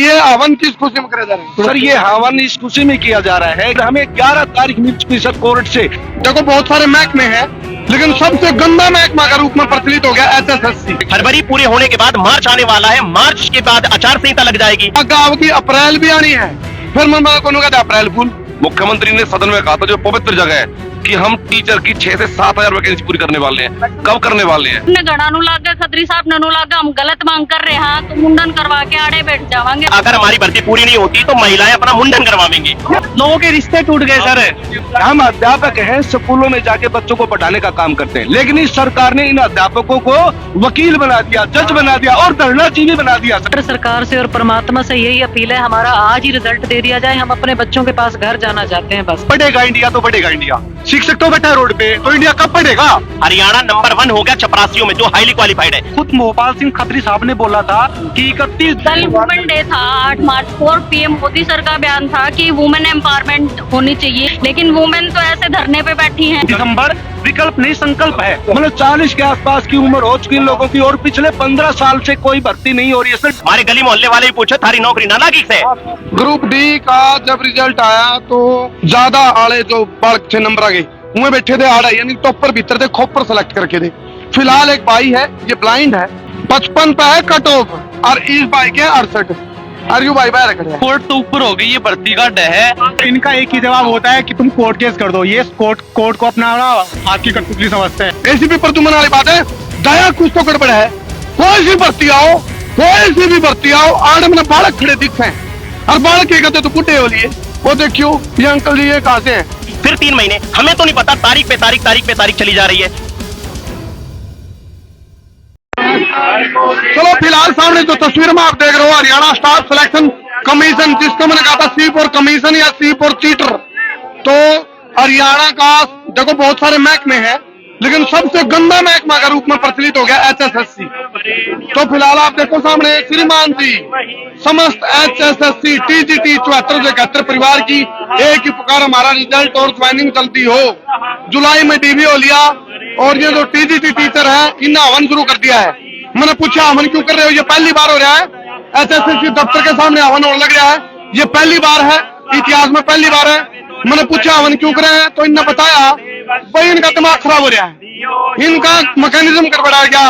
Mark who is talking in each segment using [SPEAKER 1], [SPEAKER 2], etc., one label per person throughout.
[SPEAKER 1] ये हवन किस खुशी में किया जा रहा है
[SPEAKER 2] सर? ये हवन इस खुशी में किया जा रहा है, हमें 11 तारीख मिल चुकी सर कोर्ट से।
[SPEAKER 1] देखो बहुत सारे महकमे हैं, लेकिन सबसे गंदा महकमा का रूप में प्रचलित हो गया HSSC।
[SPEAKER 3] फरवरी पूरे होने के बाद मार्च आने वाला है, मार्च के बाद आचार संहिता लग जाएगी।
[SPEAKER 1] गाँव की अप्रैल भी आनी है, फिर मैं कौन कहता अप्रैल फूल।
[SPEAKER 2] मुख्यमंत्री ने सदन में कहा था जो पवित्र जगह है कि हम टीचर की 6 से 7 हजार वैकेंसी पूरी करने वाले हैं। कब करने वाले हैं?
[SPEAKER 4] गड़ा नु लाग गया, खत्री साहब ननु लाग गया, हम गलत मांग कर रहे हैं तो मुंडन करवा के आड़े बैठ जावांगे।
[SPEAKER 3] अगर हमारी भर्ती पूरी नहीं होती तो महिलाएं अपना मुंडन करवाएंगे।
[SPEAKER 2] लोगों के रिश्ते टूट गए सर। हम अध्यापक हैं, स्कूलों में जाके बच्चों को पढ़ाने का काम करते हैं, लेकिन इस सरकार ने इन अध्यापकों को वकील बना दिया, जज बना दिया और धरनाचीनी बना दिया।
[SPEAKER 5] सरकार से और परमात्मा से यही अपील है, हमारा आज ही रिजल्ट दे दिया जाए, हम अपने बच्चों के पास घर जाना चाहते हैं बस।
[SPEAKER 2] बढ़ेगा इंडिया तो बढ़ेगा इंडिया। शिक्षक तो बैठा है रोड पे, तो इंडिया कब बढ़ेगा?
[SPEAKER 3] हरियाणा नंबर 1 हो गया चपरासियों में, जो हाईली क्वालिफाइड है।
[SPEAKER 2] खुद मोहपाल सिंह खत्री साहब ने बोला था कि 31
[SPEAKER 4] कल वुमेन डे था, 8 मार्च 4 PM मोदी सर का बयान था कि वुमेन एम्पावरमेंट होनी चाहिए, लेकिन वुमेन तो ऐसे धरने पे बैठी हैं।
[SPEAKER 2] दिसंबर विकल्प नहीं संकल्प है। मतलब 40 के आसपास की उम्र हो चुकी इन लोगों की और पिछले 15 साल से कोई भर्ती नहीं हो रही है सर।
[SPEAKER 3] हमारे गली मोहल्ले वाले भी पूछे थारी नौकरी ना लगी से।
[SPEAKER 1] ग्रुप डी का जब रिजल्ट आया तो ज्यादा आड़े जो बालक 6 नंबर आ गए उनमें बैठे थे आड़ा, यानी टॉपर भीतर थे, खोपर सेलेक्ट करके थे। फिलहाल एक भाई है, ये ब्लाइंड है, 55 पे है कट ऑफ और इस भाई के 68। आरयू भाई बाहर खड़े हैं।
[SPEAKER 2] कोर्ट तो ऊपर हो गई, ये भर्ती का डर है। इनका एक ही जवाब होता है कि तुम कोर्ट केस कर दो। ये कोर्ट को अपना आपकी कठपुतली समझते हैं।
[SPEAKER 1] ऐसी भी प्रदुमन वाली बात है, दया कुछ तो गड़बड़ है। कोई सी भर्ती आओ, कोई सी भी भर्ती आओ, आड़ में बालक खड़े दिखते हैं और बालक के कहते तो बुढ़े हो लिए। वो देखियो ये अंकल जी ये कहां से हैं?
[SPEAKER 3] फिर 3 महीने हमें तो नहीं पता, तारीख पे तारीख चली जा रही है।
[SPEAKER 1] चलो फिलहाल सामने जो तस्वीर में आप देख रहे हो, हरियाणा स्टाफ सिलेक्शन कमीशन, जिसको मैंने कहा था C4 कमीशन या C4 चीटर, तो हरियाणा का देखो बहुत सारे महकमे हैं, लेकिन सबसे गंदा महकमा का रूप में प्रचलित हो गया HSSC। तो फिलहाल आप देखो सामने श्रीमान जी, समस्त HSSC TGT 74 से 71 परिवार की एक ही पुकार, हमारा रिजल्ट और ज्वाइनिंग जल्दी हो। जुलाई में DBO लिया और ये जो TGT टीचर है इन्हें हवन शुरू कर दिया है। मैंने पूछा हवन क्यों कर रहे हो? ये पहली बार हो रहा है, HSSC दफ्तर के सामने हवन होने लग रहा है, ये पहली बार है, इतिहास में पहली बार है। मैंने पूछा हवन क्यों कर रहे हैं, तो इन्होंने बताया भाई इनका दिमाग खराब हो रहा है, इनका मैकेनिज्म गड़बड़ा गया।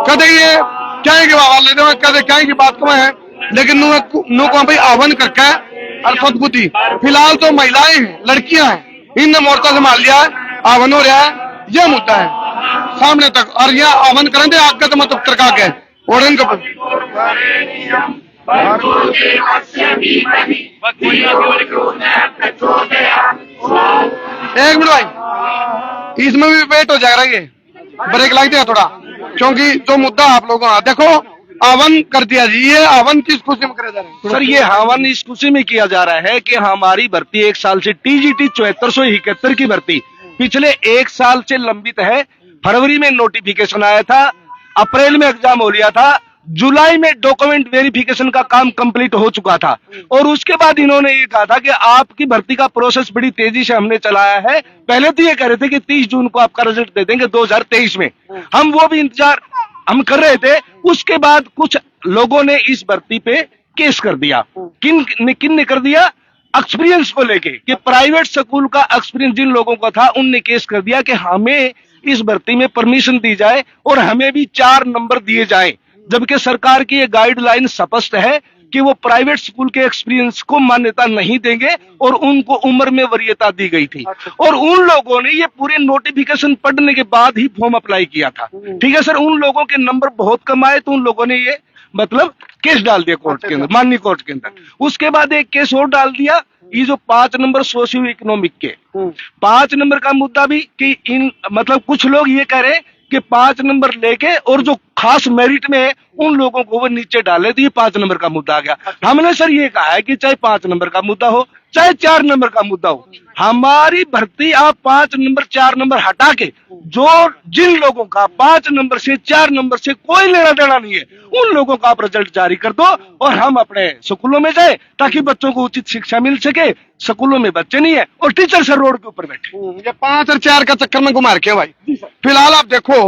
[SPEAKER 1] कहते ये क्या है कि वाले कहते क्या है की बात कम है, लेकिन नो को भाई आह्वान करके और सदबुद्धि। फिलहाल तो महिलाएं हैं, लड़कियां हैं, इनने मोर्चा संभाल लिया है, आह्वान हो रहा है, यह मुद्दा है सामने तक। और यह आह्वान करेंगे आगे तो मतलब तरका के और इनको एक मिनट भाई, इसमें भी वेट हो जाएगा, ये ब्रेक लग दिया थोड़ा, क्योंकि जो मुद्दा आप लोगों ने देखो हवन कर दिया जी। ये हवन किस खुशी में किया जा रहा है
[SPEAKER 2] सर? ये हवन इस खुशी में किया जा रहा है कि हमारी भर्ती 1 साल से TGT 7471 की भर्ती पिछले 1 साल से लंबित है। फरवरी में नोटिफिकेशन आया था, अप्रैल में एग्जाम हो लिया था, जुलाई में डॉक्यूमेंट वेरिफिकेशन का काम कंप्लीट हो चुका था और उसके बाद इन्होंने ये कहा था कि आपकी भर्ती का प्रोसेस बड़ी तेजी से हमने चलाया है। पहले तो ये कह रहे थे कि 30 जून को आपका रिजल्ट दे देंगे 2023 में, हम वो भी इंतजार हम कर रहे थे। उसके बाद कुछ लोगों ने इस भर्ती पे केस कर दिया। किन ने कर दिया? एक्सपीरियंस को लेके, कि प्राइवेट स्कूल का एक्सपीरियंस जिन लोगों का था उनने केस कर दिया कि हमें इस भर्ती में परमिशन दी जाए और हमें भी 4 नंबर दिए जाए, जबकि सरकार की ये गाइडलाइन स्पष्ट है कि वो प्राइवेट स्कूल के एक्सपीरियंस को मान्यता नहीं देंगे और उनको उम्र में वरीयता दी गई थी। और उन लोगों ने ये पूरे नोटिफिकेशन पढ़ने के बाद ही फॉर्म अप्लाई किया था। ठीक है सर, उन लोगों के नंबर बहुत कम आए तो उन लोगों ने ये मतलब केस डाल दिया कोर्ट के अंदर, माननीय कोर्ट के अंदर। उसके बाद एक केस और डाल दिया, ये जो 5 नंबर सोशियो इकोनॉमिक के 5 नंबर का मुद्दा भी कि इन मतलब कुछ लोग ये कह रहे कि 5 नंबर लेके और जो खास मेरिट में है उन लोगों को वो नीचे डाले, तो ये 5 नंबर का मुद्दा आ गया। हमने सर ये कहा है कि चाहे 5 नंबर का मुद्दा हो चाहे 4 नंबर का मुद्दा हो, हमारी भर्ती आप 5 नंबर 4 नंबर हटा के जो जिन लोगों का 5 नंबर से 4 नंबर से कोई लेना देना नहीं है उन लोगों का आप रिजल्ट जारी कर दो और हम अपने स्कूलों में जाए, ताकि बच्चों को उचित शिक्षा मिल सके। स्कूलों में बच्चे नहीं है और टीचर सर रोड के ऊपर बैठे।
[SPEAKER 1] ये 5 और 4 का चक्कर में घुमा रखे भाई। फिलहाल आप देखो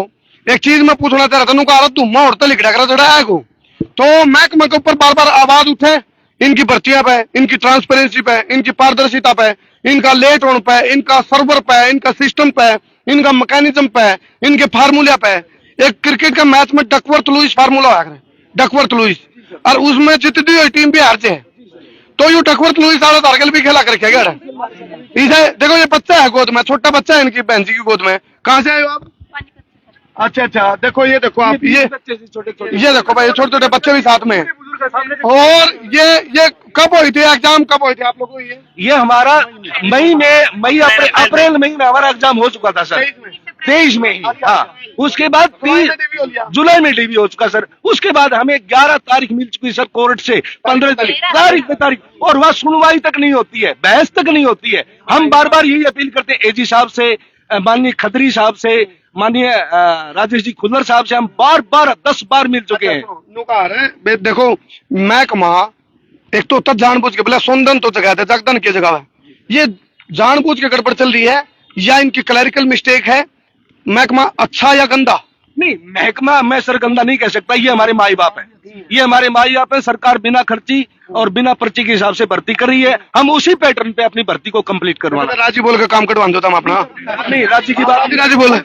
[SPEAKER 1] एक चीज मैं पूछना चाह रहा था, धुआं और तो लिखा करा चढ़ा है को, तो महकमे के ऊपर बार बार आवाज उठे इनकी भर्तियां पे, इनकी ट्रांसपेरेंसी पे, इनकी पारदर्शिता पे, इनका लेट होने पे, इनका सर्वर पे, इनका सिस्टम पे, इनका मैकेनिज्म पे, इनके फार्मूला पे। एक क्रिकेट का मैच में डकवर्थ लुइस फार्मूला है, डकवर्थ लुइस, और उसमें जितनी हुई टीम भी हार से है, तो यू डकवर्थ लुइस वाला तारगल भी खेला कर रखेगा। इसे देखो, ये बच्चा है गोद में, छोटा बच्चा है इनकी बहन जी की गोद में। कहाँ से आए हो आप? अच्छा अच्छा, देखो ये देखो आप, ये देखो भाई, छोटे छोटे बच्चे भी साथ में हैं। और ये कब हुई थी एग्जाम, कब हुई थी आप लोगों को? ये
[SPEAKER 2] हमारा अप्रैल मई में हमारा एग्जाम हो चुका था सर, 23 में ही। हाँ, उसके बाद 30 जुलाई में डीबी हो चुका सर। उसके बाद हमें 11 तारीख मिल चुकी सर कोर्ट से, 15 तारीख पे तारीख, और वह सुनवाई तक नहीं होती है, बहस तक नहीं होती है। हम बार बार यही अपील करते हैं एजी साहब से, माननीय खत्री साहब से, माननीय राजेश जी खुल्लर साहब से, हम बार बार 10 बार मिल चुके हैं।
[SPEAKER 1] देखो महकमा एक तो तब जानबूझ के बोला सोंदन तो जगह है, जगदन की जगह है, ये जानबूझ के गड़बड़ चल रही है या इनकी क्लरिकल मिस्टेक है? महकमा अच्छा या गंदा?
[SPEAKER 2] नहीं, महकमा मैं सर गंदा नहीं कह सकता, ये हमारे माई बाप है, ये हमारे माई बाप है। सरकार बिना खर्ची और बिना पर्ची के हिसाब से भर्ती कर रही है, हम उसी पैटर्न पे अपनी भर्ती को कंप्लीट करवाना।
[SPEAKER 1] राजी बोल के काम करवा देता हम अपना।
[SPEAKER 2] नहीं, राजी की बात,
[SPEAKER 1] राजी बोले।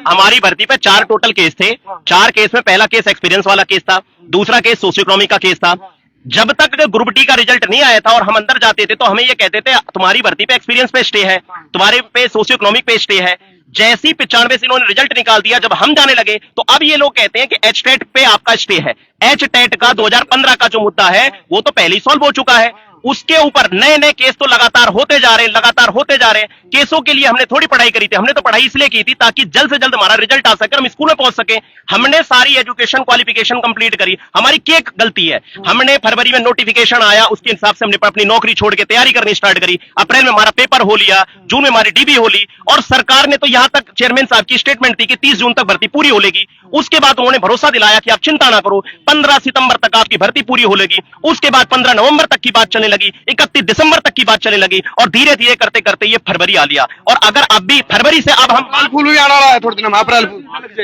[SPEAKER 3] हमारी भर्ती पे 4 टोटल केस थे। 4 केस में पहला केस एक्सपीरियंस वाला केस था, दूसरा केस सोशियो इकोनॉमिक का केस था। जब तक ग्रुप डी का रिजल्ट नहीं आया था और हम अंदर जाते थे तो हमें ये कहते थे तुम्हारी भर्ती पे एक्सपीरियंस पे स्टे है, तुम्हारे पे सोशियो इकोनॉमिक पे स्टे है। जैसी 95 से इन्होंने रिजल्ट निकाल दिया, जब हम जाने लगे तो अब ये लोग कहते हैं कि एच टेट पे आपका स्टे है। एच टेट का 2015 का जो मुद्दा है वो तो पहले ही सॉल्व हो चुका है, उसके ऊपर नए नए केस तो लगातार होते जा रहे हैं, लगातार होते जा रहे हैं। केसों के लिए हमने थोड़ी पढ़ाई करी थी, हमने तो पढ़ाई इसलिए की थी ताकि जल्द से जल्द हमारा रिजल्ट आ सके, हम स्कूल में पहुंच सके। हमने सारी एजुकेशन क्वालिफिकेशन कंप्लीट करी। हमारी क्या गलती है? हमने फरवरी में नोटिफिकेशन आया, उसके हिसाब से हमने अपनी नौकरी छोड़ के तैयारी करनी स्टार्ट करी। अप्रैल में हमारा पेपर हो लिया, जून में हमारी डीबी हो ली, और सरकार ने तो यहां तक चेयरमैन साहब की स्टेटमेंट थी कि 30 जून तक भर्ती पूरी हो लेगी। उसके बाद उन्होंने भरोसा दिलाया कि आप चिंता ना करो, 15 सितंबर तक आपकी भर्ती पूरी हो लेगी। उसके बाद 15 नवंबर तक की बात चलने लगी, 31 दिसंबर तक की बात चलने लगी, और धीरे धीरे करते करते ये फरवरी आ लिया। और अगर अब भी फरवरी से अब हम
[SPEAKER 1] फूल भी आने वाला है थोड़े दिन में, अप्रैल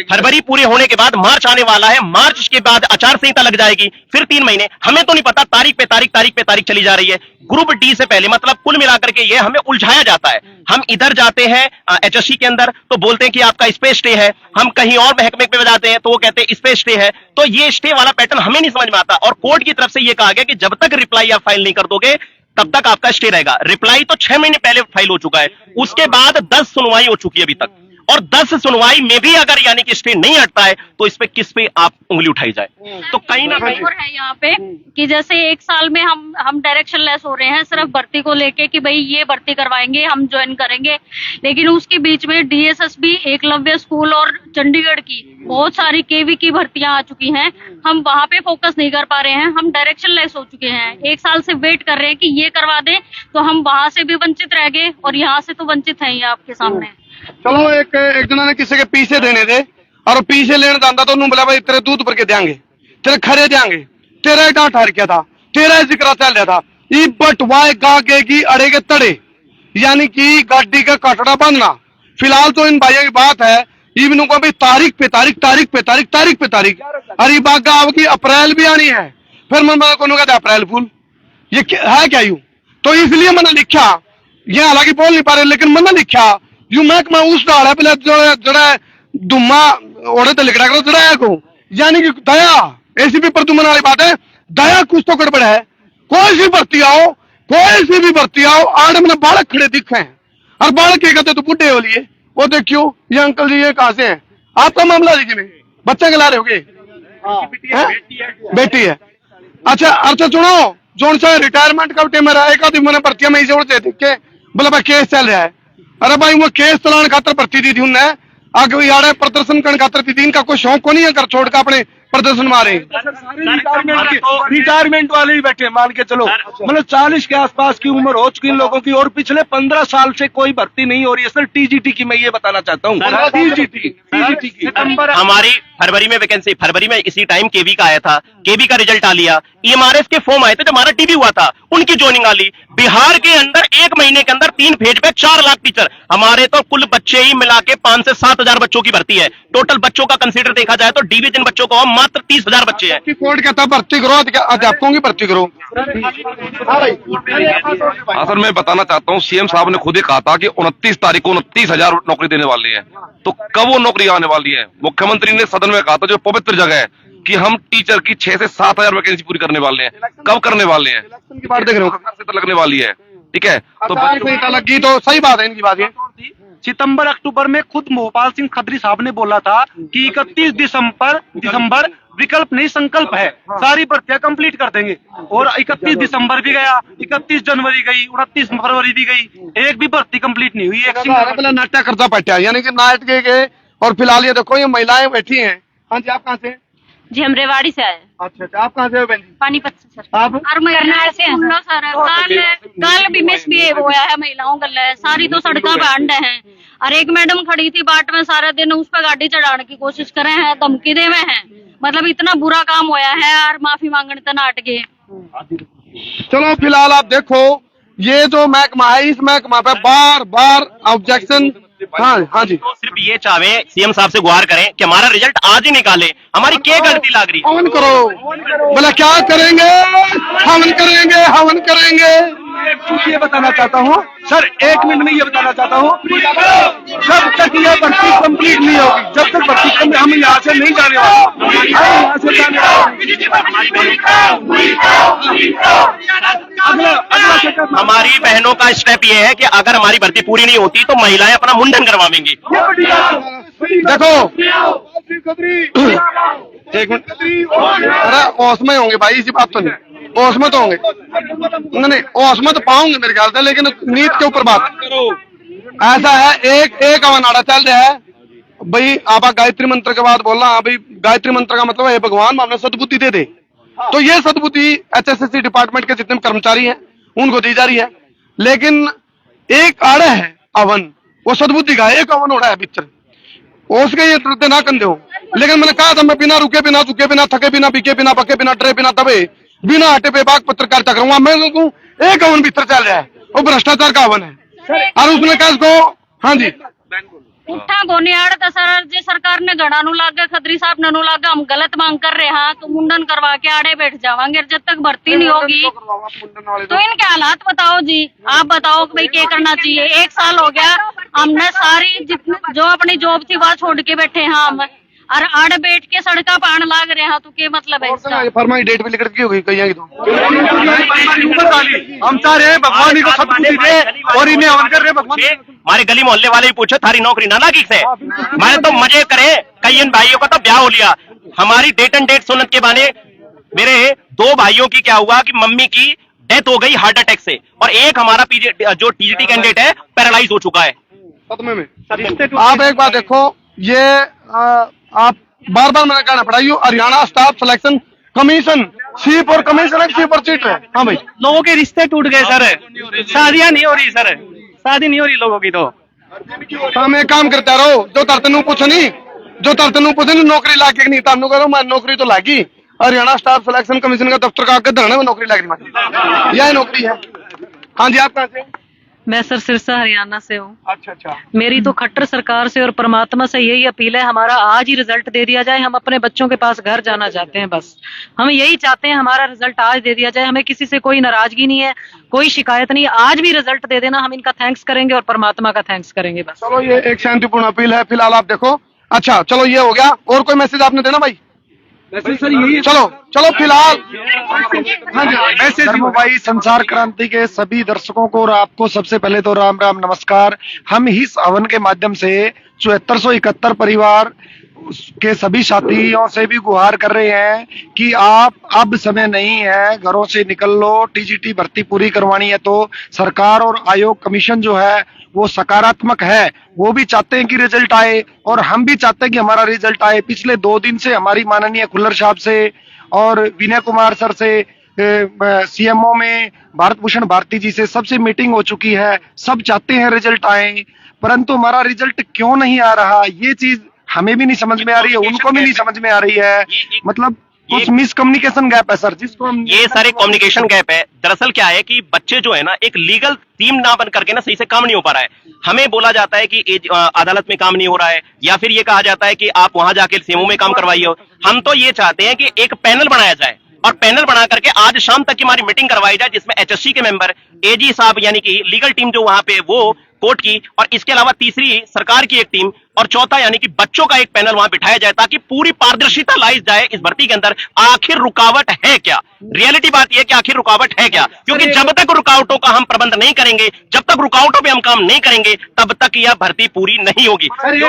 [SPEAKER 3] फरवरी पूरे होने के बाद मार्च आने वाला है, मार्च के बाद आचार संहिता लग जाएगी, फिर 3 महीने। हमें तो नहीं पता, तारीख पे तारीख चली जा रही है। ग्रुप डी से पहले, मतलब कुल मिलाकर के ये हमें उलझाया जाता है। हम इधर जाते हैं एचएससी के अंदर तो बोलते हैं कि आपका स्पेस स्टे है, हम कहीं और महकमे पे जाते हैं तो वो कहते हैं स्पेस स्टे है। तो ये स्टे वाला पैटर्न हमें नहीं समझ में आता, और कोर्ट की तरफ से ये कहा गया कि जब तक रिप्लाई आप फाइल नहीं कर दोगे तब तक आपका स्टे रहेगा। रिप्लाई तो 6 महीने पहले फाइल हो चुका है, उसके बाद 10 सुनवाई हो चुकी है अभी तक, और 10 सुनवाई में भी अगर यानी कि स्टे नहीं हटता है तो इस पे किस पे आप उंगली उठाई जाए? तो कहीं ना कहीं
[SPEAKER 4] और है यहाँ पे कि जैसे 1 साल में हम डायरेक्शन लेस हो रहे हैं सिर्फ भर्ती को लेके कि भाई ये भर्ती करवाएंगे, हम ज्वाइन करेंगे, लेकिन उसके बीच में डीएसएसबी, एकलव्य स्कूल और चंडीगढ़ की बहुत सारी केवी की भर्तियां आ चुकी हैं। हम वहां पे फोकस नहीं कर पा रहे हैं, हम डायरेक्शन लेस हो चुके हैं। 1 साल से वेट कर रहे हैं कि ये करवा दें, तो हम वहां से भी वंचित रह गए और यहाँ से तो वंचित है ही आपके सामने।
[SPEAKER 1] चलो एक जना ने किसी के पीछे देने दे, और पीछे लेने जाता तो उन्होंने बोला भाई तेरे दूध भर के देंगे, तेरे खरे देंगे, तेरा डांट ठहर क्या था, तेरा जिक्र चल रहा था। ई बटवाए गागे की अड़े के तड़े, यानी कि गाड़ी का कटड़ा बांधना। फिलहाल तो इन भाइयों की बात है, इवनों को भी तारीख पे तारीख, अरे बागा आपकी अप्रैल भी आनी है, फिर मन को कहते अप्रैल फूल, ये है क्या यूं? तो इसलिए मैंने लिखा, ये हालांकि बोल नहीं पा रहे लेकिन मैंने लिखा यू महकमा उस डाल है पहले जड़ा दुमा ओढ़े तो लिखा करो जड़ा को, यानी कि दया ऐसी भी प्रदुमन वाली बात है, दया कुछ तो गड़बड़ है। कोई सी भर्ती आओ आड़ में बालक खड़े दिखे हैं, और बालक क्या कहते तो बुढ़े हो लिए, वो देखियो ये अंकल जी ये कहां से हैं, आपका मामला लीजिए में बच्चे के ला रहे होगे, बेटी है। अच्छा सुनो, जोन सा रिटायरमेंट का टाइम रहा है, मैंने भर्तियां में जोड़ दे के बोला भाई केस चल रहा है। अरे भाई वो केस चलाने खातर भर्ती दी थी उन्हें, आगे यार प्रदर्शन करने खातर दी थी। इनका कोई शौक को नहीं है घर छोड़ के अपने प्रदर्शन मारे।
[SPEAKER 2] रिटायरमेंट वाले ही बैठे, मान के चलो मतलब 40 के आसपास की उम्र हो चुकी इन लोगों की, और पिछले 15 साल से कोई भर्ती नहीं हो रही है सर। टीजीटी की मैं ये बताना चाहता हूँ, टीजीटी की
[SPEAKER 3] हमारी फरवरी में वैकेंसी, फरवरी में इसी टाइम केवी का आया था, केवी का रिजल्ट आ लिया, ईएमआरएस के फॉर्म आए थे, जब हमारा टीबी हुआ था उनकी ज्वाइनिंग आ ली। बिहार के अंदर 1 महीने के अंदर 3 फेज पे 4 लाख टीचर, हमारे तो कुल बच्चे ही मिला के 5 से 7 हजार बच्चों की भर्ती है। टोटल बच्चों का कंसीडर देखा जाए तो डीवी जिन बच्चों को मात्र 30,000 बच्चे हैं।
[SPEAKER 1] कोर्ट कहता है भर्ती करो, अध्यापकों की भर्ती करो।
[SPEAKER 6] हाँ सर, मैं बताना चाहता हूँ, सीएम साहब ने खुद ही कहा था कि 29 तारीख को 29,000 नौकरी देने वाले हैं, तो कब वो नौकरी आने वाली है? मुख्यमंत्री ने सदन में कहा था, जो पवित्र जगह है, कि हम टीचर की 6 से 7,000 वैकेंसी पूरी करने वाले हैं। कब करने वाले हैं?
[SPEAKER 1] इलेक्शन की बात देख रहे हो,
[SPEAKER 6] से तो लगने वाली है, ठीक है। तो
[SPEAKER 1] लगी तो सही बात है इनकी बात। ये
[SPEAKER 7] सितंबर अक्टूबर में खुद भोपाल सिंह खत्री साहब ने बोला था कि 31 दिसंबर विकल्प नहीं संकल्प है, सारी भर्तियां कंप्लीट कर देंगे। और 31 दिसंबर भी गया, 31 जनवरी गई, 29 फरवरी भी गई, एक भी भर्ती कंप्लीट नहीं हुई।
[SPEAKER 1] पहले नाट्य करता पट्टा, यानी कि नाटक के। और फिलहाल ये देखो, ये महिलाएं बैठी हैं। हाँ जी, आप कहाँ से?
[SPEAKER 4] जी हम रेवाड़ी से आए।
[SPEAKER 1] अच्छा, आप कहाँ से हो बहन जी?
[SPEAKER 4] पानीपत से सर।
[SPEAKER 1] आप?
[SPEAKER 4] और महिलाएं से सर कल भी मिसबिहेव हुआ है महिलाओं का, सारी तो सड़का बैंड हैं। और एक मैडम खड़ी थी बाट में सारा दिन, उस पर गाड़ी चढ़ाने की कोशिश करे हैं, धमकी देवे हैं। मतलब इतना बुरा काम होया है और माफी मांगने तक नाट गए।
[SPEAKER 1] चलो फिलहाल आप देखो, ये जो महकमा है, इस महकमा पे बार बार ऑब्जेक्शन। हाँ जी,
[SPEAKER 3] तो सिर्फ ये चाहे सीएम साहब से गुहार करें कि हमारा रिजल्ट आज ही निकाले, हमारी क्या गलती लाग रही?
[SPEAKER 1] हवन करो, बोला क्या करेंगे? हवन करेंगे, हवन करेंगे।
[SPEAKER 2] ये बताना चाहता हूँ सर, 1 मिनट में ये बताना चाहता हूँ, जब तक ये भर्ती कंप्लीट नहीं होगी, जब तक भर्ती हम यहाँ से नहीं जाने वाले, यहाँ से जाने
[SPEAKER 3] हमारी बहनों का स्टेप ये है कि अगर हमारी भर्ती पूरी नहीं होती तो महिलाएं अपना मुंडन करवाएंगी।
[SPEAKER 1] देखो, एक मिनट, अरे औस में होंगे भाई, इसी बात तो नहीं, औस में तो होंगे नहीं, औस में तो पाऊंगे मेरे ख्याल से, लेकिन नीत के ऊपर बात ऐसा है। एक अवनाड़ा चल रहा है भाई, आप गायत्री मंत्र के बाद बोलना। हाँ भाई, गायत्री मंत्र का मतलब है भगवान हमें सद्बुद्धि दे दे। तो ये सद्बुद्धि HSSC डिपार्टमेंट के जितने कर्मचारी हैं उनको दी जा रही है, लेकिन एक आड़े है अवन, वो सद्बुद्धि का एक अवन उड़ा है पिक्चर, उसके ये तरते ना कंधे हो। लेकिन मैंने कहा था, मैं बिना रुके, बिना चुके, बिना थके, बिना पीके, बिना पके, बिना डरे, बिना दबे, बिना हटे पे बाग पत्रकारिता करूंगा। मैं लोगों एक अवन भीतर चल रहा है, वो भ्रष्टाचार का अवन है। और उसने कहा इसको, हाँ जी,
[SPEAKER 4] उठा गोने आड़ सर जे सरकार ने घड़ा नु लागे, खत्री साहब ने नु लागे, हम गलत मांग कर रहे हैं तो मुंडन करवा के आड़े बैठ जावांगे। जब तक भर्ती नहीं होगी तो इनके हालात बताओ जी, आप बताओ कि भाई क्या करना चाहिए। 1 साल हो गया, हमने सारी जितनी जो अपनी जॉब थी वहाँ छोड़ के बैठे हैं हम, और आड़ बैठ के सड़का पान लाग रहे हैं, तो क्या मतलब है इसका?
[SPEAKER 1] फरमाई डेट भी लिख हो गई कहीं तो
[SPEAKER 2] हम चाह रहे हैं भगवान को सद्बुद्धि दे और इन्हें हवन कर रहे हैं भगवान।
[SPEAKER 3] हमारे गली मोहल्ले वाले भी पूछो, थारी नौकरी ना लागी से? मैंने तो मजे करे, कई इन भाइयों का तो ब्याह हो लिया। हमारी डेट एंड डेट सुनत के बाने मेरे 2 भाइयों की क्या हुआ कि मम्मी की डेथ हो गई हार्ट अटैक से, और एक हमारा जो TGT कैंडिडेट है पैरालाइज हो चुका है।
[SPEAKER 1] सदमे में आप एक बात देखो, ये आप बार बार मैंने कहना पड़ा, you Haryana staff selection commission, सीप और कमीशन है, सीप और चीट है। हाँ भाई,
[SPEAKER 7] लोगों के रिश्ते टूट गए सर, शादियां नहीं हो रही सर, शादी नहीं हो रही लोगों की। तो
[SPEAKER 1] हम एक काम करते रहो, जो तरतनु पूछो नहीं, जो तरतनु पूछो नहीं, नौकरी लागे नहीं तमनु करो, मैं नौकरी तो लागी। हरियाणा स्टाफ सिलेक्शन कमीशन का दफ्तर का आगे धरने में नौकरी लग रही, यही नौकरी है। हाँ जी, आप कहाँ से?
[SPEAKER 5] मैं सर सिरसा हरियाणा से हूँ।
[SPEAKER 1] अच्छा,
[SPEAKER 5] मेरी तो खट्टर सरकार से और परमात्मा से यही अपील है, हमारा आज ही रिजल्ट दे दिया जाए। हम अपने बच्चों के पास घर जाना चाहते हैं, बस हम यही चाहते हैं, हमारा रिजल्ट आज दे दिया जाए। हमें किसी से कोई नाराजगी नहीं है, कोई शिकायत नहीं, आज भी रिजल्ट दे देना, हम इनका थैंक्स करेंगे और परमात्मा का थैंक्स करेंगे बस।
[SPEAKER 1] चलो, ये एक शांतिपूर्ण अपील है। फिलहाल आप देखो, अच्छा चलो ये हो गया, और कोई मैसेज आपने देना भाई?
[SPEAKER 2] सर यही
[SPEAKER 1] चलो फिलहाल हाँ जी,
[SPEAKER 7] मैसेज भाई, संसार क्रांति के सभी दर्शकों को और आपको सबसे पहले तो राम राम नमस्कार। हम इस हवन के माध्यम से 7471 परिवार के सभी साथियों से भी गुहार कर रहे हैं कि आप अब समय नहीं है, घरों से निकल लो। TGT भर्ती पूरी करवानी है तो सरकार और आयोग कमीशन जो है वो सकारात्मक है, वो भी चाहते हैं कि रिजल्ट आए और हम भी चाहते हैं कि हमारा रिजल्ट आए। पिछले 2 दिन से हमारी माननीय खुल्लर साहब से और विनय कुमार सर से, CMO में भारत भूषण भारती जी से सबसे मीटिंग हो चुकी है। सब चाहते हैं रिजल्ट आए, परंतु हमारा रिजल्ट क्यों नहीं आ रहा, ये चीज हमें भी नहीं समझ में आ रही है, उनको भी नहीं समझ में आ रही है। मतलब कुछ मिसकम्युनिकेशन गैप है सर, जिसको हम
[SPEAKER 3] ये सारे कम्युनिकेशन गैप है। दरअसल क्या है कि बच्चे जो है ना, एक लीगल टीम ना बन करके ना सही से काम नहीं हो पा रहा है। हमें बोला जाता है कि अदालत में काम नहीं हो रहा है, या फिर ये कहा जाता है कि आप वहां जाके सीएमओ में काम करवाइए। हम तो ये चाहते हैं कि एक पैनल बनाया जाए, और पैनल बना करके आज शाम तक की हमारी मीटिंग करवाई जाए, जिसमें एचएससी के मेंबर, एजी साहब यानी कि लीगल टीम जो वहां पे वो कोर्ट की, और इसके अलावा तीसरी सरकार की एक टीम, और चौथा यानी कि बच्चों का एक पैनल वहां बिठाया जाए, ताकि पूरी पारदर्शिता लाई जाए इस भर्ती के अंदर। आखिर रुकावट है क्या? रियलिटी बात यह है कि आखिर रुकावट है क्या? क्योंकि जब तक रुकावटों का हम प्रबंध नहीं करेंगे, जब तक रुकावटों पे हम काम नहीं करेंगे, तब तक यह भर्ती पूरी नहीं होगी।
[SPEAKER 1] एक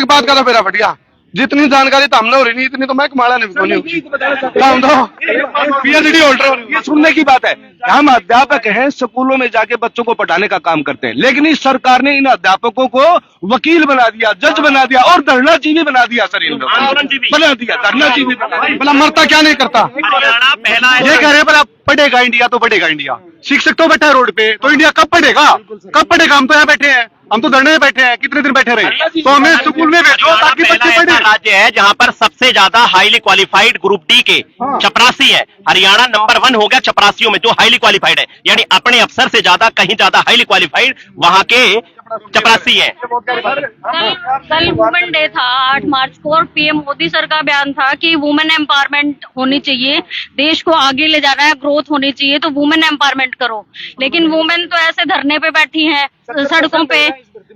[SPEAKER 1] बात का तो मेरा बढ़िया, जितनी जानकारी तो हमने हो रही नहीं, इतनी तो मैं कमाड़ा नहीं होगी। पीएचडी होल्डर,
[SPEAKER 2] ये सुनने की बात है। हम अध्यापक हैं, स्कूलों में जाके बच्चों को पढ़ाने का काम करते हैं, लेकिन इस सरकार ने इन अध्यापकों को वकील बना दिया, जज बना दिया और धरनाजीवी बना दिया सर। इन लोगों बना दिया, धरनाजीवी बना दिया।
[SPEAKER 1] भला मरता क्या नहीं करता?
[SPEAKER 3] हरियाणा पहला
[SPEAKER 1] ये कह रहे हैं भला पढ़ेगा इंडिया तो बढ़ेगा इंडिया। शिक्षक तो बैठा है रोड पे, तो इंडिया कब पढ़ेगा? कब पढ़ेगा? हम तो यहाँ बैठे हैं, हम तो धरने में बैठे हैं, कितने दिन बैठे रहे? तो हमें स्कूल में भेजो ताकि बच्चे पढ़े।
[SPEAKER 3] राज्य है जहां पर सबसे ज्यादा हाईली क्वालिफाइड ग्रुप डी के चपरासी है। हरियाणा नंबर 1 हो गया चपरासियों में, जो हाईली क्वालिफाइड है, यानी अपने अफसर से ज्यादा कहीं ज्यादा हाईली क्वालिफाइड वहां के चपरासी है।
[SPEAKER 4] कल वुमेन डे था 8 मार्च को, और पीएम मोदी सर का बयान था कि वुमेन एम्पावरमेंट होनी चाहिए, देश को आगे ले जाना है, ग्रोथ होनी चाहिए, तो वुमेन एम्पावरमेंट करो। लेकिन वुमेन तो ऐसे धरने पे बैठी हैं सड़कों पे,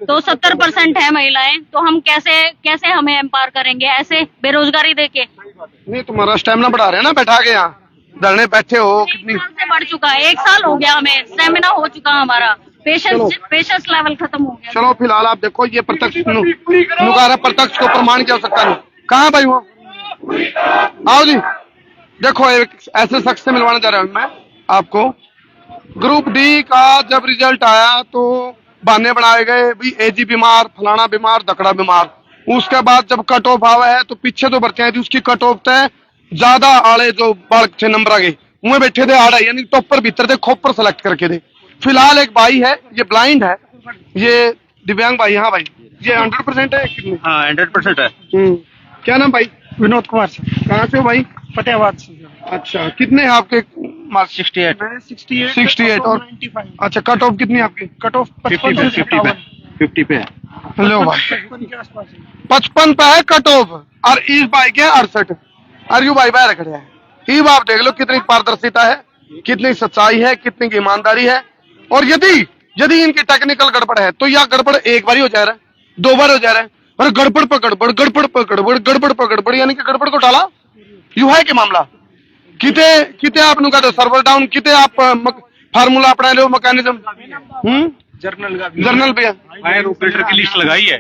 [SPEAKER 4] तो 70% है महिलाएं, तो हम कैसे हमें एम्पावर करेंगे ऐसे बेरोजगारी देके?
[SPEAKER 1] नहीं, तुम्हारा स्टेमिना बढ़ा रहे हैं ना बैठा के, यहाँ धरने बैठे हो। कितनी
[SPEAKER 4] 1 साल से बढ़ चुका है, 1 साल हो गया, हमें स्टेमिना हो चुका हमारा, पेशेंस लेवल खत्म हो गया।
[SPEAKER 1] चलो फिलहाल आप देखो, ये प्रत्यक्ष नुकारा प्रत्यक्ष को प्रमाण किया जा सकता नहीं। कहाँ भाई वो? आओ जी, देखो एक ऐसे शख्स से मिलवाना चाह रहा हूं मैं आपको। ग्रुप डी का जब रिजल्ट आया तो बहाने बनाए गए, भी एजी बीमार, फलाना बीमार, दकड़ा बीमार। उसके बाद जब कट ऑफ आवा है तो पीछे तो भर्तियां थी, उसकी कट ऑफ थे ज्यादा आड़े, जो बालक 6 नंबर आ गए उनमें बैठे थे आड़ा, यानी टॉपर भीतर थे, खोपर सेलेक्ट करके थे। फिलहाल एक भाई है, ये ब्लाइंड है, ये दिव्यांग भाई। हाँ भाई, ये 100% है कितने?
[SPEAKER 3] हाँ 100% है।
[SPEAKER 1] क्या नाम भाई?
[SPEAKER 7] विनोद कुमार सर,
[SPEAKER 1] कहाँ से हो भाई?
[SPEAKER 7] फतेहाबाद से।
[SPEAKER 1] अच्छा, कितने हैं आपके मार्क्स?
[SPEAKER 3] 68।
[SPEAKER 7] मैं 68
[SPEAKER 1] 68 और
[SPEAKER 7] 95।
[SPEAKER 1] अच्छा, कट ऑफ कितनी है आपकी?
[SPEAKER 7] कट ऑफ 55 से 57।
[SPEAKER 3] 50 पे है।
[SPEAKER 1] लो भाई,
[SPEAKER 7] 55 के आसपास है।
[SPEAKER 1] 55 पे है कट ऑफ, और इस भाई के 68। और यू भाई बाहर खड़े हैं। ये आप देख लो कितनी पारदर्शिता है, कितनी सच्चाई है, कितनी की ईमानदारी है। और यदि इनकी टेक्निकल गड़बड़ है तो यह गड़बड़ एक बार ही हो जा रहा है, 2 बार हो जा रहा है, और गड़बड़ पर गड़बड़, गड़बड़ पर गड़बड़, गड़बड़ पर गड़बड़, यानी कि गड़बड़ को टाला यू है कि मामला किते आप नु कहते सर्वर डाउन, किते आप फार्मूला अपना लो, मैकेनिज्म जर्नल पे
[SPEAKER 8] फायर ऑपरेटर की लिस्ट लगाई है।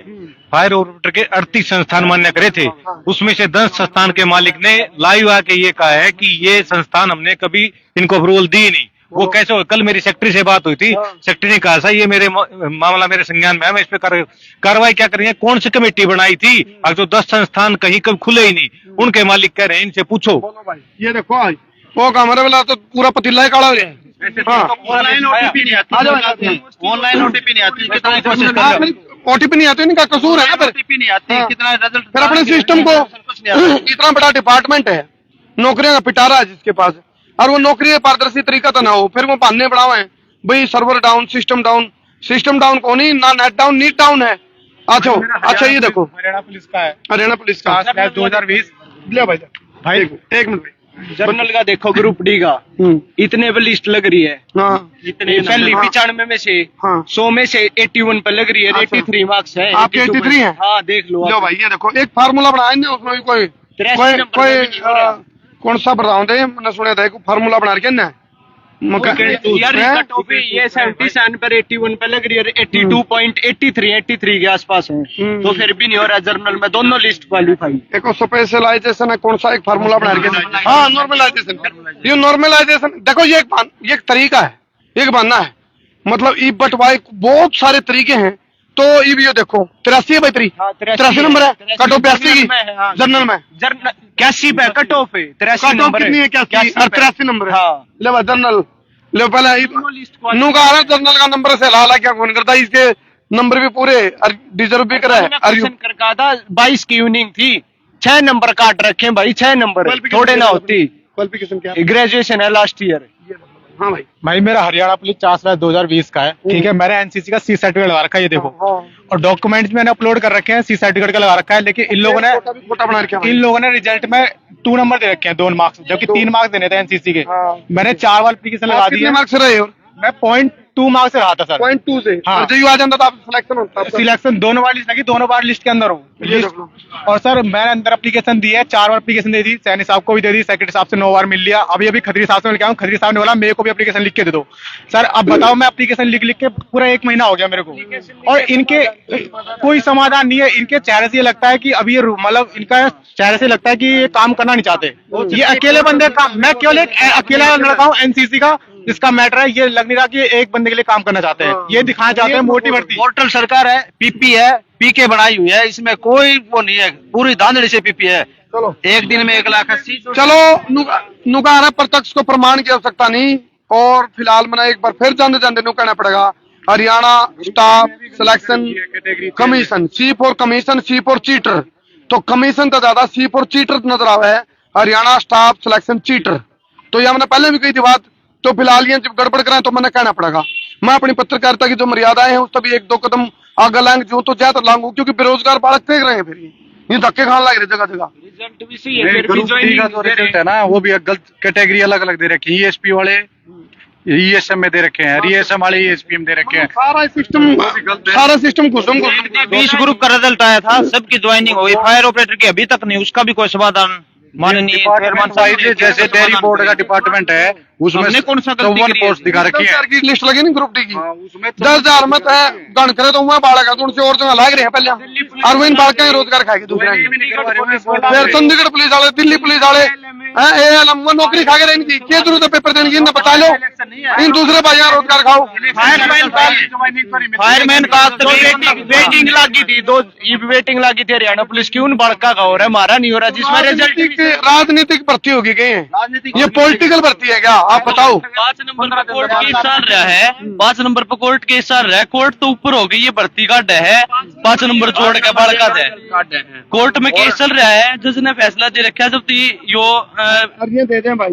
[SPEAKER 8] फायर ऑपरेटर के 38 संस्थान मान्य करे थे, उसमें से 10 संस्थान के मालिक ने लाइव आके ये कहा है कि ये संस्थान हमने कभी इनको अप्रूवल दी नहीं। वो कैसे हो? कल मेरी सेक्रेटरी से बात हुई थी, सेक्रेटरी ने कहा था ये मेरे मामला मेरे संज्ञान में है, मैं इस पे कार्रवाई क्या करेंगे। कौन सी कमेटी बनाई थी? अब जो 10 संस्थान कहीं कभी खुले ही नहीं, उनके मालिक कह रहे हैं इनसे पूछो।
[SPEAKER 1] ये देखो भाई, वो हमारे वाला तो पूरा पतीला ही काला हो गया।
[SPEAKER 3] ऑनलाइन ओटीपी नहीं आती, ऑनलाइन ओटीपी नहीं आती, कितना कोशिश
[SPEAKER 1] ओटीपी नहीं आती, इनका कसूर है ना फिर।
[SPEAKER 3] ओटीपी नहीं आती, कितना रिजल्ट
[SPEAKER 1] फिर अपने सिस्टम को, इतना बड़ा डिपार्टमेंट है, नौकरियां का पिटारा है जिसके पास, और वो नौकरी पारदर्शी तरीका तो ना हो, फिर वो बहाने बढ़ावे हैं भाई सर्वर डाउन, सिस्टम डाउन को नहीं, ना नेट डाउन, नीट डाउन है। अच्छा ये देखो
[SPEAKER 8] हरियाणा पुलिस का है,
[SPEAKER 1] हरियाणा पुलिस का
[SPEAKER 8] 2020।
[SPEAKER 1] लिया भाई एक मिनट भाई।
[SPEAKER 9] जर्नल का देखो, ग्रुप डी का इतने पे लिस्ट लग रही है,
[SPEAKER 1] इतने
[SPEAKER 9] पहली 95 में से 100 में से 81 पे लग रही है, 83 मार्क्स है।
[SPEAKER 1] आपके 83 है?
[SPEAKER 9] हाँ देख लो
[SPEAKER 1] भाई, ये देखो एक फार्मूला बनाया ना, उसमें भी कोई कौन सा बताऊं थे, मैंने सुना था फार्मूला बना के ना
[SPEAKER 9] यार ये 77 पर 81 पे लग रही है, 82.83 के आसपास है, तो फिर भी नहीं हो रहा जर्नल में दोनों लिस्ट क्वालिफाई।
[SPEAKER 1] देखो स्पेशलाइजेशन है, कौन सा एक फार्मूला बना के, हाँ नॉर्मलाइजेशन। ये नॉर्मलाइजेशन देखो, ये एक तरीका है, एक बहाना है, मतलब ई बट वाई बहुत सारे तरीके हैं। तो ये भी देखो 83 है भाई, 83 नंबर है, कट ऑफ 82 की जर्नल में,
[SPEAKER 9] 81 पे कट ऑफ है, 83
[SPEAKER 1] नंबर कितनी है, 83 नंबर है। ले भाई जर्नल ले, पहले नू का जर्नल का नंबर से लाला क्या कौन करता है, इसके नंबर भी पूरे डिजर्व भी करा है।
[SPEAKER 9] 22 की इवनिंग थी, 6 नंबर काट रखे हैं भाई, 6 नंबर थोड़े ना होती।
[SPEAKER 1] क्वालिफिकेशन क्या?
[SPEAKER 9] ग्रेजुएशन है लास्ट ईयर।
[SPEAKER 1] हाँ भाई।
[SPEAKER 8] भाई मेरा हरियाणा पुलिस 4/2020 का है, ठीक है। मैंने एनसीसी का सी सर्टिफिकेट लगा रखा है, ये देखो। और डॉक्यूमेंट्स मैंने अपलोड कर रखे हैं, सी सर्टिफिकेट का लगा रखा है। लेकिन इन लोगों ने
[SPEAKER 1] फोटा बना रखा है।
[SPEAKER 8] इन लोगों ने रिजल्ट में 2 नंबर दे रखे हैं, 2 मार्क्स, जबकि 3 मार्क्स देने थे एनसीसी के। मैंने 4 बार एप्लीकेशन लगा दी
[SPEAKER 1] कितने
[SPEAKER 8] है।
[SPEAKER 1] मार्क्स से रहे हो?
[SPEAKER 8] मैं 0.2 मार्क्स से रहा था सर।
[SPEAKER 1] 0.2 से?
[SPEAKER 8] हाँ।
[SPEAKER 1] और जो आ जाता था आप सिलेक्शन होता?
[SPEAKER 8] सिलेक्शन दोनों बार लिस्ट लगी, दोनों बार लिस्ट के अंदर हूँ। और सर मैंने अंदर एप्लीकेशन दी है, 4 बार एप्लीकेशन दे दी, सैनी साहब को भी दे दी, सेक्रेटरी साहब से 9 बार मिल लिया। अभी खत्री साहब से मिल गया हूँ, खत्री साहब ने बोला मेरे को भी एप्लीकेशन लिख के दे दो। सर अब बताओ, मैं एप्लीकेशन लिख के पूरा 1 महीना हो गया मेरे को, और इनके कोई समाधान नहीं है। इनके चेहरे से ये लगता है कि अभी ये मतलब इनका चेहरे से लगता है कि ये काम करना नहीं चाहते। ये अकेले बंदे काम, मैं केवल एक अकेला लड़का हूँ एनसीसी का जिसका मैटर है। ये लग नहीं रहा कि ये एक बंदे के लिए काम करना चाहते हैं, ये दिखाना चाहते हैं मोटी भर्ती।
[SPEAKER 2] पोर्टल सरकार है, पीपी है, पीके बनाई हुई है, इसमें कोई वो नहीं है, पूरी धांधली से पीपी है।
[SPEAKER 1] चलो
[SPEAKER 2] एक दिन में 1,80,000।
[SPEAKER 1] चलो नुकारा प्रत्यक्ष को प्रमाण की आवश्यकता नहीं। और फिलहाल मैंने एक बार फिर जानते जानते नु कहना पड़ेगा, Haryana staff selection commission C4 commission, C4 cheater. तो कमीशन तो ज्यादा, C4 चीटर नजर आ रहा है, हरियाणा स्टाफ सिलेक्शन चीटर। तो ये हमने पहले भी कही थी बात। तो फिलहाल ये जब गड़बड़ कराएं तो मैंने कहना पड़ेगा, मैं अपनी पत्रकारिता की जो मर्यादाएं हैं उस तभी 1-2 कदम आगे लाएंगे, जो तो ज्यादा लाऊंगा, क्योंकि बेरोजगार बालक देख रहे हैं, फिर ये धक्के खाने लग रहे जगह जगह।
[SPEAKER 9] रिजल्ट भी सही है, फिर भी ज्वाइनिंग
[SPEAKER 8] रिजल्ट है ना, वो भी गलत कैटेगरी अलग अलग दे रखी है। ईएसपी वाले ईएसएम में दे रखे हैं, रीएसएम वाले ईएसपी में दे रखे हैं।
[SPEAKER 1] सारा सिस्टम घुसम
[SPEAKER 3] 20 ग्रुप का रिजल्ट आया था, सबकी ज्वाइनिंग हुई, फायर ऑपरेटर की अभी तक नहीं, उसका भी कोई समाधान माननीय चेयरमैन साहब।
[SPEAKER 8] जैसे डेयरी बोर्ड का डिपार्टमेंट है, उसमें
[SPEAKER 3] कौन सा गलती
[SPEAKER 8] 54 पोस्ट दिखा रखी है।
[SPEAKER 1] की लिस्ट लगी नहीं ग्रुप डी की, 10,000 मत है गण करे तो वहाँ बालक है, तो उनसे और जगह लाग रहे हैं पहले, और वो इन बालक रोजगार खाएगी दूसरे। फिर चंडीगढ़ पुलिस वाले, दिल्ली पुलिस वाले नौकरी खा के रहे, इनकी क्या जरूरत है पेपर देने की? इन्हें बता लो, इन दूसरे भाइयों रोजगार खाओ।
[SPEAKER 3] फायरमैन का
[SPEAKER 9] वेटिंग लगी थी, वेटिंग लगी थी हरियाणा पुलिस की, उन बड़का का हो रहा है, हमारा नहीं हो रहा, जिसमें रिजल्ट
[SPEAKER 1] राजनीतिक भर्ती होगी गई है, ये पॉलिटिकल भर्ती है क्या? आप बताओ।
[SPEAKER 3] 5 नंबर पर कोर्ट केस चल रहा है, 5 नंबर पर कोर्ट केस चल रहा है, कोर्ट तो ऊपर हो गई, ये भर्ती का डे है, 5 नंबर छोड़ के बड़का दे कोर्ट में केस चल रहा है। जज ने फैसला दे रखा है, जब
[SPEAKER 1] ये दे दें भाई,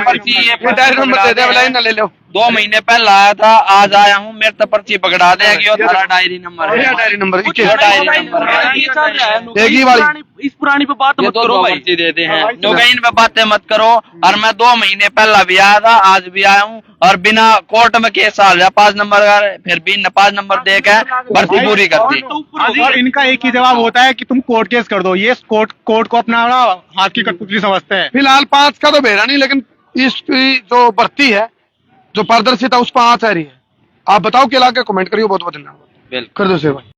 [SPEAKER 3] पर्ची
[SPEAKER 1] ये डायरी नंबर दे दे, वाला ना ले लो।
[SPEAKER 3] 2 महीने पहले आया था, आज आया हूँ, मेरे तो पर्ची पकड़ा देगी, और तेरा डायरी नंबर है,
[SPEAKER 1] डायरी नंबर
[SPEAKER 3] डायरी नंबर है, ये चल रहा है।
[SPEAKER 1] एक ही वाली
[SPEAKER 3] इस पुरानी पे बात मत करो भाई, पर्ची देते हैं इन पे बातें मत करो। और मैं 2 महीने पहले भी आया था, आज भी आया हूँ, और बिना कोर्ट में केस आ रहा 5 नंबर का, फिर भी 5 नंबर दे के भर्ती पूरी कर दी।
[SPEAKER 8] और इनका एक ही जवाब होता है कि तुम कोर्ट केस कर दो। ये कोर्ट को अपना हाथ की कठपुतली समझते हैं।
[SPEAKER 1] फिलहाल 5 का तो भेजा नहीं, लेकिन इसकी जो भर्ती है, जो पारदर्शिता, उस पर आँच आ रही है। आप बताओ क्या लाके कमेंट करिए, बहुत बहुत धन्यवाद कर दो सेवा।